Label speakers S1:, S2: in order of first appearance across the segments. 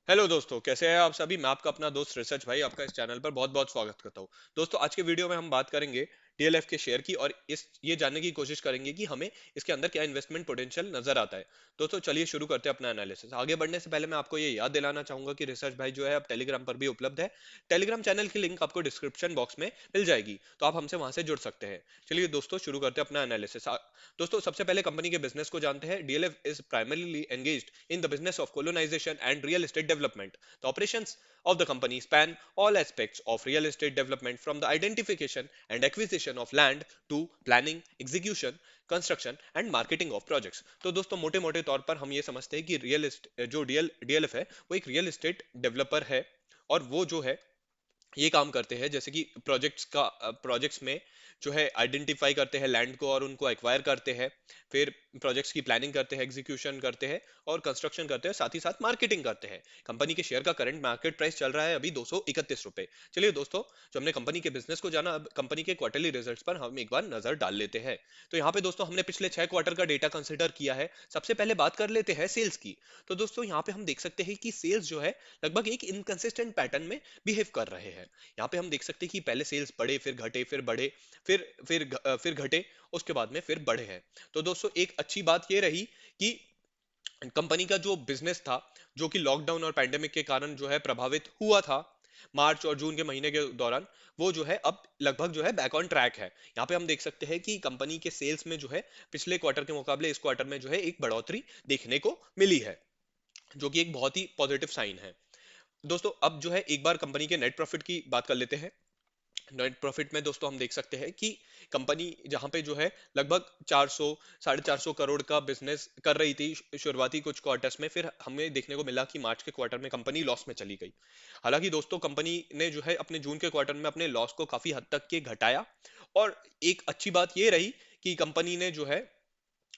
S1: Hello दोस्तों, कैसे हैं आप सभी। मैं आपका अपना दोस्त रिसर्च भाई आपका इस चैनल पर बहुत बहुत स्वागत करता हूं। दोस्तों, आज के वीडियो में हम बात करेंगे डीएलएफ के शेयर की और इस ये जानने की कोशिश करेंगे कि हमें इसके अंदर क्या इन्वेस्टमेंट पोटेंशियल नजर आता है। दोस्तों, चलिए शुरू करते हैं अपना एनालिसिस। आगे बढ़ने से पहले मैं आपको ये याद दिलाना चाहूंगा कि रिसर्च भाई जो है अब टेलीग्राम पर भी उपलब्ध है। टेलीग्राम चैनल की लिंक आपको डिस्क्रिप्शन बॉक्स में मिल जाएगी, तो आप हमसे वहां से जुड़ सकते हैं। चलिए दोस्तों, शुरू करते हैं अपना एनालिसिस। दोस्तों, सबसे पहले कंपनी के बिजनेस को जानते हैं। DLF is primarily engaged in the business of colonisation and real estate development. The operations of the company span all aspects of real estate development, from the identification and acquisition of land to planning, execution, construction and marketing of projects. तो दोस्तों, मोटे मोटे तौर पर हम ये समझते हैं कि जो डीएलएफ है वो एक रियल एस्टेट डेवलपर है। और वो जो है ये काम करते हैं जैसे कि प्रोजेक्ट्स में जो है आइडेंटिफाई करते हैं लैंड को और उनको एक्वायर करते हैं। फिर प्रोजेक्ट्स की प्लानिंग करते हैं, एग्जीक्यूशन करते हैं और कंस्ट्रक्शन करते हैं, साथ ही साथ मार्केटिंग करते हैं। कंपनी के शेयर का करंट मार्केट प्राइस चल रहा है अभी 231 रुपए। चलिए दोस्तों, जो हमने कंपनी के बिजनेस को जाना, अब कंपनी के क्वार्टरली रिजल्ट्स पर हम एक बार नजर डाल लेते हैं। तो यहाँ पे दोस्तों हमने पिछले 6 क्वार्टर का डेटा कंसिडर किया है। सबसे पहले बात कर लेते हैं सेल्स की। तो दोस्तों, यहाँ पे हम देख सकते हैं कि सेल्स जो है लगभग एक इनकंसिस्टेंट पैटर्न में बिहेव कर रहे हैं। यहाँ पे हम देख सकते हैं कि पहले सेल्स बढ़े, फिर घटे, फिर बढ़े, फिर घटे, उसके बाद में फिर बढ़े हैं। तो दोस्तों, एक अच्छी बात ये रही कि कंपनी का जो बिजनेस था, जो कि लॉकडाउन और पैंडेमिक के कारण जो है प्रभावित हुआ था मार्च और जून के महीने के दौरान, वो जो है अब लगभग जो है बैक ऑन ट्रैक है। यहाँ पे हम देख सकते हैं कि कंपनी के सेल्स में जो है पिछले क्वार्टर के मुकाबले इस क्वार्टर में जो है एक बढ़ोतरी देखने को मिली है, जो कि एक बहुत ही पॉजिटिव साइन है। दोस्तों, अब जो है एक बार कंपनी के नेट प्रॉफिट की बात कर लेते हैं। नेट प्रॉफिट में दोस्तों हम देख सकते हैं कि कंपनी जहां पे जो है लगभग 400 450 करोड़ का बिजनेस कर रही थी शुरुआती कुछ क्वार्टर्स में, फिर हमें देखने को मिला कि मार्च के क्वार्टर में कंपनी लॉस में चली गई। हालांकि दोस्तों, कंपनी ने जो है अपने जून के क्वार्टर में अपने लॉस को काफी हद तक के घटाया। और एक अच्छी बात ये रही कि कंपनी ने जो है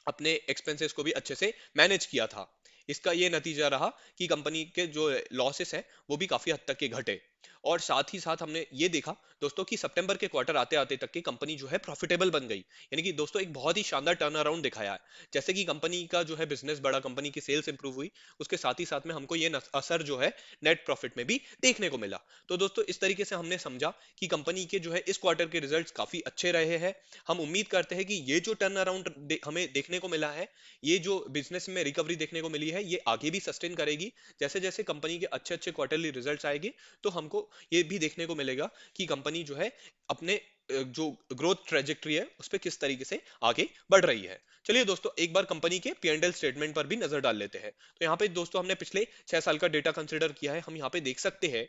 S1: अपने एक्सपेंसेस को भी अच्छे से मैनेज किया था। इसका ये नतीजा रहा कि कंपनी के जो लॉसेस हैं वो भी काफी हद तक के घटे। और साथ ही साथ हमने ये देखा दोस्तों कि सितंबर के क्वार्टर आते आते तक की कंपनी जो है प्रॉफिटेबल बन गई। यानी कि दोस्तों, एक बहुत ही शानदार टर्न अराउंड दिखाया है। जैसे कि कंपनी का जो है बिजनेस बढ़ा, कंपनी की सेल्स इंप्रूव हुई, उसके साथ ही साथ में हमको ये असर जो है नेट प्रॉफिट में भी देखने को मिला। तो दोस्तों, इस तरीके से हमने समझा कि कंपनी के जो है इस क्वार्टर के रिजल्ट्स काफी अच्छे रहे हैं। हम उम्मीद करते हैं कि ये जो टर्न अराउंड हमें देखने को मिला है, ये जो बिजनेस में रिकवरी देखने को मिली है, ये आगे भी सस्टेन करेगी। जैसे जैसे कंपनी के अच्छे अच्छे क्वार्टरली रिजल्ट्स आएंगे, तो हमको ये भी देखने को मिलेगा कि कंपनी जो है अपने जो ग्रोथ ट्रेजेक्टरी है उस पर किस तरीके से आगे बढ़ रही है। चलिए दोस्तों, एक बार कंपनी के P&L स्टेटमेंट पर भी नजर डाल लेते हैं। तो यहाँ पे दोस्तों हमने पिछले 6 साल का डेटा कंसिडर किया है। हम यहाँ पे देख सकते हैं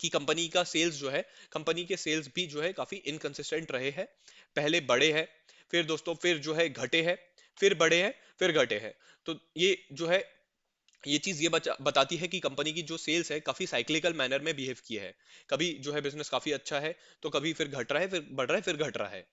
S1: कि कंपनी का सेल्स जो है, कंपनी के सेल्स भी जो है काफी इनकंसिस्टेंट रहे हैं। पहले बड़े हैं, फिर दोस्तों फिर जो है घटे हैं, फिर बड़े हैं, फिर घटे हैं। तो ये जो है ये चीज ये बताती है कि कंपनी की जो सेल्स है काफी साइक्लिकल मैनर में बिहेव की है। कभी जो है बिजनेस काफी अच्छा है, तो कभी फिर घट रहा है, फिर बढ़ रहा है, फिर घट रहा है।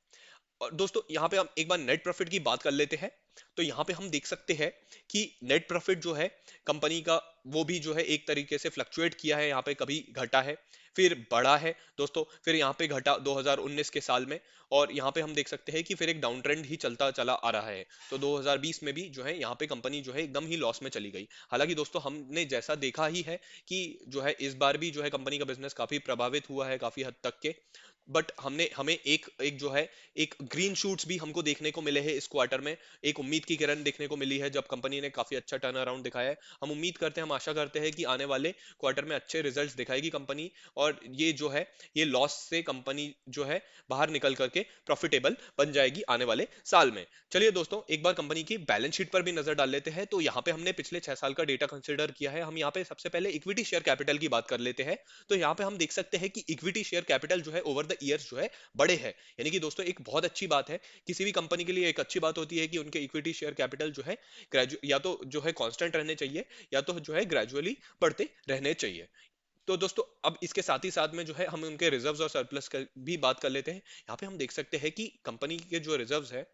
S1: और दोस्तों, यहाँ पे हम एक बार नेट प्रॉफिट की बात कर लेते हैं। तो यहाँ पे हम देख सकते हैं कि नेट प्रॉफिट जो है कंपनी का, वो भी जो है एक तरीके से फ्लक्चुएट किया है। यहाँ पे कभी घटा है, फिर बढ़ा है दोस्तों, फिर यहाँ पे घटा 2019 के साल में। और यहाँ पे हम देख सकते हैं कि फिर एक डाउन ट्रेंड ही चलता चला आ रहा है। तो 2020 में भी जो है यहाँ पे कंपनी जो है एकदम ही लॉस में चली गई। हालांकि दोस्तों, हमने जैसा देखा ही है कि जो है इस बार भी जो है कंपनी का बिजनेस काफी प्रभावित हुआ है काफी हद तक के। बट हमने हमें एक एक जो है एक ग्रीन शूट्स भी हमको देखने को मिले हैं इस क्वार्टर में। एक उम्मीद की किरण देखने को मिली है जब कंपनी ने काफी अच्छा टर्न अराउंड दिखाया है। हम उम्मीद करते हैं, हम आशा करते हैं कि आने वाले क्वार्टर में अच्छे रिजल्ट्स दिखाएगी कंपनी। और ये जो है ये लॉस से कंपनी जो है बाहर निकल करके प्रॉफिटेबल बन जाएगी आने वाले साल में। चलिए दोस्तों, एक बार कंपनी की बैलेंस शीट पर भी नजर डाल लेते हैं। तो यहाँ पे हमने पिछले 6 साल का डेटा कंसिडर किया है। हम यहाँ पे सबसे पहले इक्विटी शेयर कैपिटल की बात कर लेते हैं। तो यहाँ पे हम देख सकते हैं कि इक्विटी शेयर कैपिटल जो है ओवर द ईयर्स जो है बड़े हैं। यानी कि दोस्तों, एक बहुत अच्छी बात है। किसी भी कंपनी के लिए एक अच्छी बात होती है कि उनके इक्विटी शेयर कैपिटल जो है या तो जो है कांस्टेंट रहने चाहिए, या तो जो है ग्रेजुअली बढ़ते रहने चाहिए। तो दोस्तों, अब इसके साथ ही साथ में जो है हम उनके रिजर्व्स और सरप्लस की भी बात कर लेते हैं। यहाँ पे हम देख सकते हैं कि कंपनी के जो रिजर्व्स है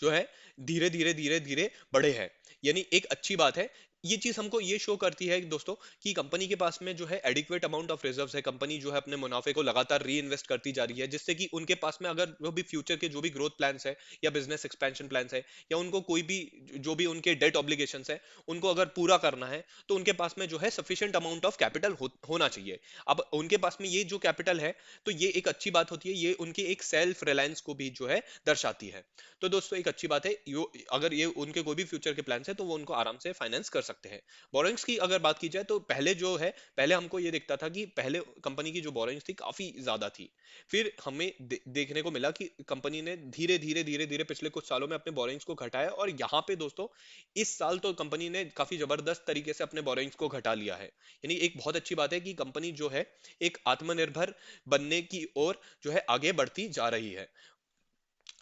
S1: जो है धीरे धीरे धीरे धीरे बढ़े हैं। यानी एक अच्छी बात है। ये चीज हमको ये शो करती है दोस्तों कि कंपनी के पास में जो है एडिक्वेट अमाउंट ऑफ रिजर्व्स है, कंपनी जो है अपने मुनाफे को लगातार री इन्वेस्ट करती जा रही है, जिससे कि उनके पास में अगर वो भी फ्यूचर के जो भी ग्रोथ प्लान्स है या बिजनेस एक्सपेंशन प्लान्स है या उनको कोई भी जो भी उनके डेट ऑब्लिगेशंस है उनको अगर पूरा करना है, तो उनके पास में जो है सफिशिएंट अमाउंट ऑफ कैपिटल होना चाहिए। अब उनके पास में ये जो कैपिटल है, तो ये एक अच्छी बात होती है, ये उनकी एक सेल्फ रिलायंस को भी जो है दर्शाती है। तो दोस्तों एक अच्छी बात है, यो अगर ये उनके कोई भी फ्यूचर के प्लान्स है तो वो उनको आराम से फाइनेंस कर सकते हैं। बोरोइंग्स की अगर बात की जाए तो पहले जो है, पहले हमको ये दिखता था कि पहले कंपनी की जो बोरोइंग्स थी काफी ज्यादा थी। फिर हमें देखने को मिला कि कंपनी ने धीरे धीरे धीरे धीरे पिछले कुछ सालों में अपने बोरोइंग्स को घटाया, और यहाँ पे दोस्तों इस साल तो कंपनी ने काफी जबरदस्त तरीके से अपने बोरोइंग्स को घटा लिया है। यानी एक बहुत अच्छी बात है कि कंपनी जो है एक आत्मनिर्भर बनने की ओर जो है आगे बढ़ती जा रही है।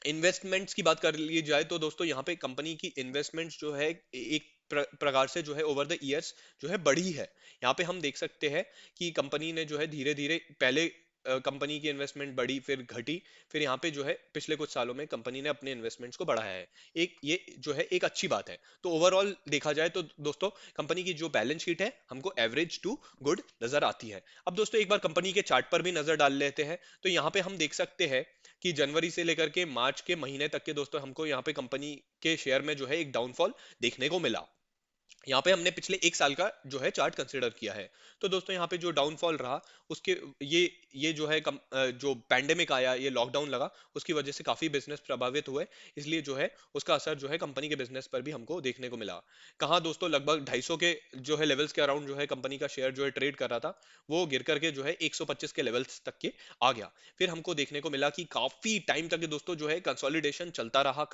S1: इन्वेस्टमेंट्स की बात कर ली जाए तो दोस्तों यहाँ पे कंपनी की इन्वेस्टमेंट्स जो है एक प्रकार से जो है ओवर द ईयर्स जो है बढ़ी है। यहाँ पे हम देख सकते हैं कि कंपनी ने जो है धीरे धीरे पहले कंपनी की इन्वेस्टमेंट बढ़ी फिर घटी, फिर यहाँ पे जो है पिछले कुछ सालों में कंपनी ने अपने इन्वेस्टमेंट्स को बढ़ाया है। एक ये जो है एक अच्छी बात है। तो ओवरऑल देखा जाए तो दोस्तों कंपनी की जो बैलेंस शीट है हमको एवरेज टू गुड नजर आती है। अब दोस्तों एक बार कंपनी के चार्ट पर भी नजर डाल लेते हैं, तो यहाँ पे हम देख सकते हैं कि जनवरी से लेकर के मार्च के महीने तक के दोस्तों हमको यहाँ पे कंपनी के शेयर में जो है एक डाउनफॉल देखने को मिला। यहाँ पे हमने पिछले एक साल का जो है चार्ट कंसिडर किया है। तो दोस्तों यहाँ पे जो डाउनफॉल रहा उसके ये जो है जो पैंडेमिक आया, ये लॉकडाउन लगा, उसकी वजह से काफी बिजनेस प्रभावित हुए, इसलिए जो है उसका असर जो है कंपनी के बिजनेस पर भी हमको देखने को मिला। कहाँ दोस्तों लगभग 250 के जो है लेवल्स के अराउंड जो है कंपनी का शेयर जो है ट्रेड कर रहा था, वो गिर करके जो है 125 के लेवल्स तक के आ गया। फिर हमको देखने को मिला कि काफी टाइम तक दोस्तों जो है कंसोलिडेशन चलता रहा।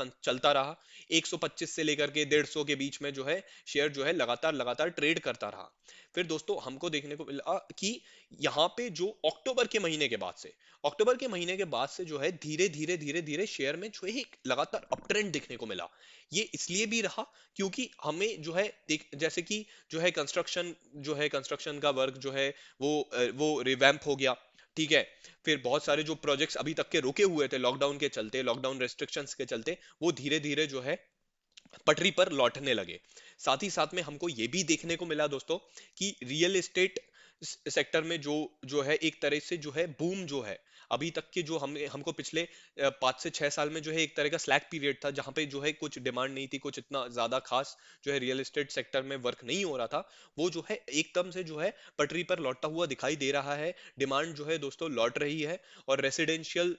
S1: 125 से लेकर के 150 के बीच में जो है शेयर जो है लगातार लगातार ट्रेड करता रहा। फिर दोस्तों हमको देखने को मिला कि यहाँ पे जो अक्टूबर के महीने के बाद से जो है धीरे धीरे धीरे धीरे शेयर में जो है एक लगातार अप ट्रेंड देखने को मिला। ये इसलिए भी रहा क्योंकि हमें जो है जैसे कि जो है कंस्ट्रक्शन का वर्क जो है वो रिवैम्प हो गया, ठीक है। फिर बहुत सारे जो प्रोजेक्ट्स अभी तक के रुके हुए थे लॉकडाउन के चलते, लॉकडाउन रेस्ट्रिक्शंस के चलते, वो धीरे धीरे जो है पटरी पर लौटने लगे। साथ ही साथ में हमको ये भी देखने को मिला दोस्तों कि रियल एस्टेट सेक्टर में जो जो है एक तरह से जो है बूम जो है, अभी तक के जो हमको पिछले 5 से 6 साल में जो है एक तरह का स्लैक पीरियड था जहां पे जो है कुछ डिमांड नहीं थी, कुछ इतना ज्यादा खास जो है रियल एस्टेट सेक्टर में वर्क नहीं हो रहा था, वो जो है एकदम से जो है पटरी पर लौटता हुआ दिखाई दे रहा है। डिमांड जो है दोस्तों लौट रही है, और रेसिडेंशियल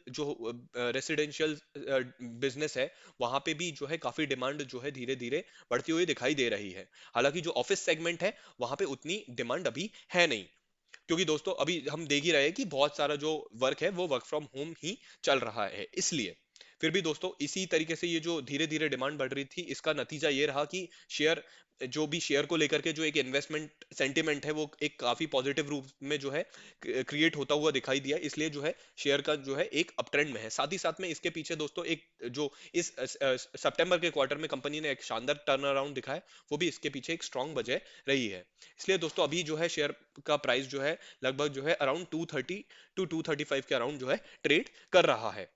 S1: बिजनेस है वहां पे भी जो है काफी डिमांड जो है धीरे धीरे बढ़ती हुई दिखाई दे रही है। हालांकि जो ऑफिस सेगमेंट है वहां पे उतनी डिमांड अभी है नहीं, क्योंकि दोस्तों अभी हम देख ही रहे हैं कि बहुत सारा जो वर्क है वो वर्क फ्रॉम होम ही चल रहा है, इसलिए। फिर भी दोस्तों इसी तरीके से ये जो धीरे धीरे डिमांड बढ़ रही थी, इसका नतीजा ये रहा कि शेयर जो भी शेयर को लेकर के जो एक इन्वेस्टमेंट सेंटिमेंट है वो एक काफी पॉजिटिव रूप में जो है क्रिएट होता हुआ दिखाई दिया, इसलिए जो है शेयर का जो है एक अप ट्रेंड में है। साथ ही साथ में इसके पीछे दोस्तों एक जो इस सितंबर के क्वार्टर में कंपनी ने एक शानदार टर्न अराउंड दिखाया, वो भी इसके पीछे एक स्ट्रॉन्ग वजह रही है। इसलिए दोस्तों अभी जो है शेयर का प्राइस जो है लगभग जो है अराउंड 230 टू 235 के अराउंड जो है ट्रेड कर रहा है।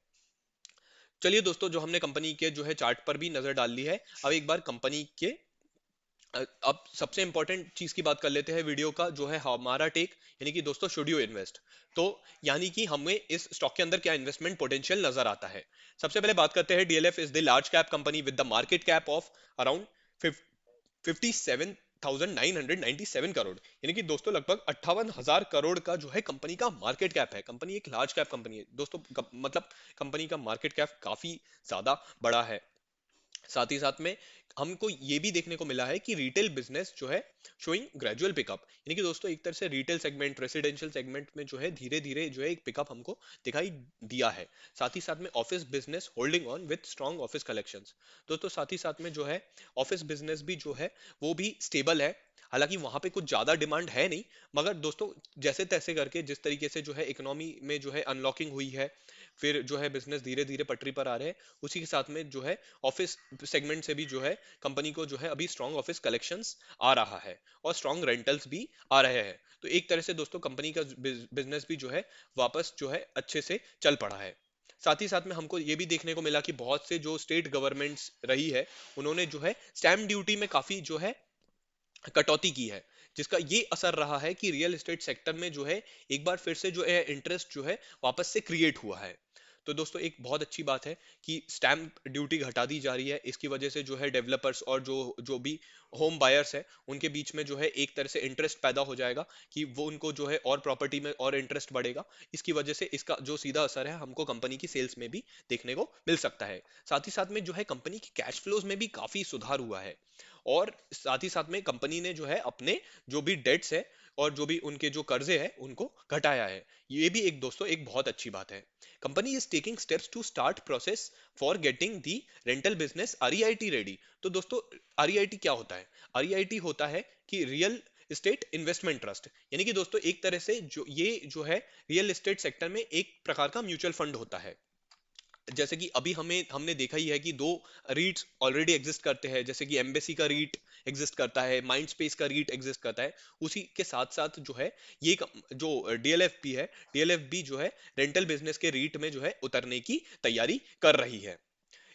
S1: चलिए दोस्तों, जो हमने कंपनी के जो है चार्ट पर भी नजर डाल ली है, अब एक बार कंपनी के अब सबसे इंपॉर्टेंट चीज की बात कर लेते हैं वीडियो का, जो है हमारा टेक, यानी कि दोस्तों शुड यू इन्वेस्ट। तो यानी कि हमें इस स्टॉक के अंदर क्या इन्वेस्टमेंट पोटेंशियल नजर आता है। सबसे पहले बात करते हैं, DLF is the large cap company with the market cap of around 57,997 crore, यानी कि दोस्तों लगभग 58,000 करोड़ का जो है कंपनी का मार्केट कैप है। कंपनी एक लार्ज कैप कंपनी है दोस्तों, मतलब कंपनी का मार्केट कैप काफी ज्यादा बड़ा है। साथ ही साथ में हमको ये भी देखने को मिला है कि रिटेल बिजनेस जो है शोइंग ग्रेजुअल पिकअप, यानी कि दोस्तों एक तरह से रिटेल सेगमेंट, रेसिडेंशियल सेगमेंट में जो है धीरे धीरे जो है एक पिकअप हमको दिखाई दिया है। साथ ही साथ में office business holding on with strong office collections. दोस्तों साथ ही साथ में जो है ऑफिस बिजनेस भी जो है वो भी स्टेबल है। हालांकि वहां पे कुछ ज्यादा डिमांड है नहीं, मगर दोस्तों जैसे तैसे करके जिस तरीके से जो है इकोनॉमी में जो है अनलॉकिंग हुई है, फिर जो है बिजनेस धीरे धीरे पटरी पर आ रहे हैं, उसी के साथ में जो है ऑफिस सेगमेंट से भी जो है कंपनी को जो है अभी स्ट्रॉन्ग ऑफिस कलेक्शंस आ रहा है, और स्ट्रॉन्ग रेंटल्स भी आ रहे हैं। तो एक तरह से दोस्तों कंपनी का बिजनेस भी जो है वापस जो है अच्छे से चल पड़ा है। साथ ही साथ में हमको ये भी देखने को मिला कि बहुत से जो स्टेट गवर्नमेंट्स रही है, उन्होंने जो है स्टैम्प ड्यूटी में काफी जो है कटौती की है, जिसका ये असर रहा है कि रियल एस्टेट सेक्टर में जो है एक बार फिर से जो है इंटरेस्ट जो है वापस से क्रिएट हुआ है। तो दोस्तों एक बहुत अच्छी बात है कि स्टैम्प ड्यूटी घटा दी जा रही है, इसकी वजह से जो है डेवलपर्स और जो जो भी होम बायर्स है उनके बीच में जो है एक तरह से इंटरेस्ट पैदा हो जाएगा कि वो उनको जो है और प्रॉपर्टी में और इंटरेस्ट बढ़ेगा। इसकी वजह से इसका जो सीधा असर है हमको कंपनी की सेल्स में भी देखने को मिल सकता है। साथ ही साथ में जो है कंपनी की कैश फ्लोज में भी काफी सुधार हुआ है, और साथ ही साथ में कंपनी ने जो है अपने जो भी डेट्स है और जो भी उनके जो कर्जे हैं उनको घटाया है। ये भी एक दोस्तों एक बहुत अच्छी बात है। Company is taking steps to start process for getting the rental business REIT ready. तो दोस्तों आरईआईटी क्या होता है? आरईआईटी होता है कि रियल एस्टेट इन्वेस्टमेंट ट्रस्ट, यानी कि दोस्तों एक तरह से जो ये जो है रियल एस्टेट सेक्टर में एक प्रकार का म्यूचुअल फंड होता है। जैसे कि अभी हमने देखा ही है कि दो रीट्स ऑलरेडी एग्जिस्ट करते हैं, जैसे कि एम्बेसी का रीट एग्जिस्ट करता है, माइंड स्पेस का रीट एग्जिस्ट करता है। उसी के साथ साथ जो है जो डीएलएफपी है, डीएलएफबी जो है रेंटल बिजनेस के रीट में जो है उतरने की तैयारी कर रही है।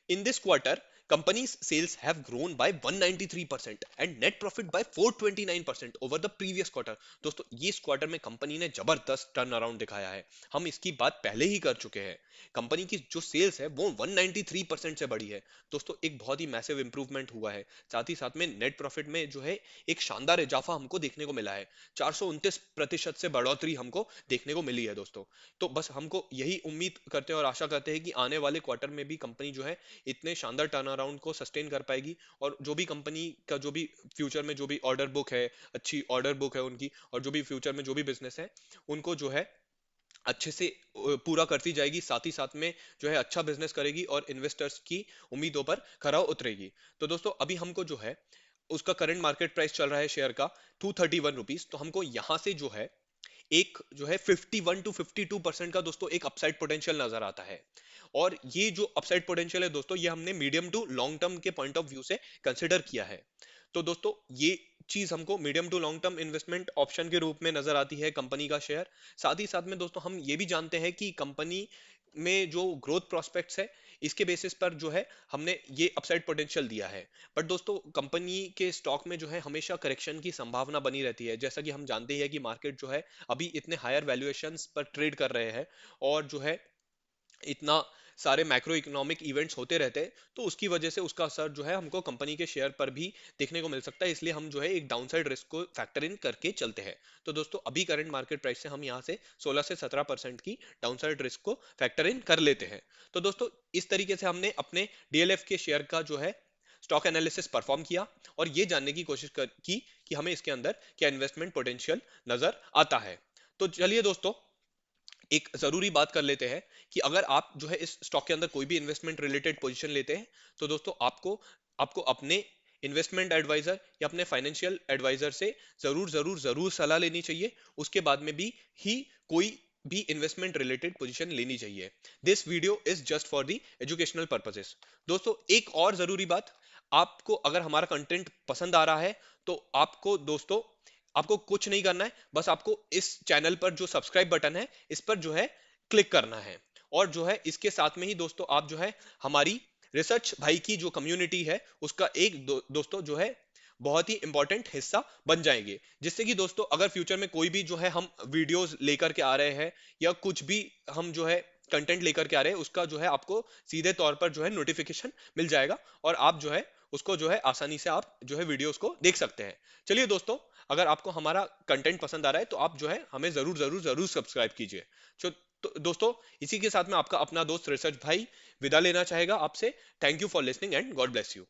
S1: In this quarter, company's sales have grown by 193% and net profit by 429% over the previous quarter। दोस्तों ये इस क्वार्टर में कंपनी ने जबरदस्त टर्न अराउंड दिखाया है, हम इसकी बात पहले ही कर चुके हैं। कंपनी की जो सेल्स है वो 193% से बढ़ी है दोस्तों, एक बहुत ही मैसिव इंप्रूवमेंट हुआ है। साथ ही साथ में नेट प्रॉफिट में जो है एक शानदार इजाफा हमको देखने को मिला है, 429% से बढ़ोतरी हमको देखने को मिली है दोस्तों। तो बस हमको यही उम्मीद करते हैं और आशा करते हैं कि आने वाले क्वार्टर में भी कंपनी जो है इतने शानदार टर्न अराउंड को सस्टेन कर पाएगी, और जो भी कंपनी का जो भी फ्यूचर में जो भी ऑर्डर बुक है, अच्छी ऑर्डर बुक है उनकी, और जो भी फ्यूचर में जो भी बिजनेस है उनको जो है अच्छे से पूरा करती जाएगी, साथ ही साथ में जो है अच्छा बिजनेस करेगी और इन्वेस्टर्स की उम्मीदों पर खरा उतरेगी। तो दोस्तों अभी हमको जो है उसका करंट मार्केट प्राइस चल रहा है शेयर का 231 रुपीज। तो हमको यहाँ से जो है एक जो है 51 to 52% का दोस्तों एक अपसाइड पोटेंशियल नजर आता है। और ये जो अपसाइड पोटेंशियल है दोस्तों ये हमने मीडियम टू लॉन्ग टर्म के पॉइंट ऑफ व्यू से कंसिडर किया है। तो दोस्तों ये चीज हमको medium to long term investment option के रूप में नजर आती है कंपनी का शेयर। साथ ही साथ में दोस्तों हम ये भी जानते हैं कि कंपनी में जो ग्रोथ प्रोस्पेक्ट्स है इसके बेसिस पर जो है हमने ये अपसाइड पोटेंशियल दिया है। बट दोस्तों कंपनी के स्टॉक में जो है हमेशा करेक्शन की संभावना बनी रहती है, जैसा कि हम जानते ही है कि मार्केट जो है अभी इतने हायर वैल्यूएशंस पर ट्रेड कर रहे हैं, और जो है इतना सारे मैक्रो इकोनॉमिक इवेंट्स होते रहते हैं, तो उसकी वजह से उसका असर जो है हमको कंपनी के शेयर पर भी देखने को मिल सकता है। इसलिए हम जो है एक डाउनसाइड रिस्क को फैक्टर इन करके चलते हैं। तो दोस्तों अभी करंट मार्केट प्राइस से हम यहाँ से 16 से 17% की डाउनसाइड रिस्क को फैक्टर इन कर लेते हैं। तो दोस्तों इस तरीके से हमने अपने डीएलएफ के शेयर का जो है स्टॉक एनालिसिस परफॉर्म किया और ये जानने की कोशिश की कि हमें इसके अंदर क्या इन्वेस्टमेंट पोटेंशियल नजर आता है। तो चलिए दोस्तों एक जरूरी बात कर लेते हैं कि अगर आप जो है इस स्टॉक के अंदर कोई भी इन्वेस्टमेंट रिलेटेड पोजीशन लेते हैं तो दोस्तों आपको आपको अपने इन्वेस्टमेंट एडवाइजर या अपने फाइनेंशियल एडवाइजर से जरूर जरूर जरूर सलाह लेनी चाहिए। उसके बाद में भी ही कोई भी इन्वेस्टमेंट रिलेटेड पोजीशन लेनी चाहिए। This video is just for the educational purposes. दोस्तों एक और जरूरी बात, आपको अगर हमारा कंटेंट पसंद आ रहा है तो आपको दोस्तों आपको कुछ नहीं करना है, बस आपको इस चैनल पर जो सब्सक्राइब बटन है इस पर जो है क्लिक करना है। और जो है इसके साथ में ही दोस्तों आप जो है हमारी रिसर्च भाई की जो कम्युनिटी है उसका एक दोस्तों जो है बहुत ही इंपॉर्टेंट हिस्सा बन जाएंगे, जिससे कि दोस्तों अगर फ्यूचर में कोई भी जो है हम वीडियोस लेकर के आ रहे हैं या कुछ भी हम जो है कंटेंट लेकर के आ रहे हैं उसका जो है आपको सीधे तौर पर जो है नोटिफिकेशन मिल जाएगा, और आप जो है उसको जो है आसानी से आप जो है वीडियोस को देख सकते हैं। चलिए दोस्तों अगर आपको हमारा कंटेंट पसंद आ रहा है तो आप जो है हमें जरूर जरूर जरूर सब्सक्राइब कीजिए। तो दोस्तों इसी के साथ में आपका अपना दोस्त रिसर्च भाई विदा लेना चाहेगा आपसे। Thank you for listening and God bless you.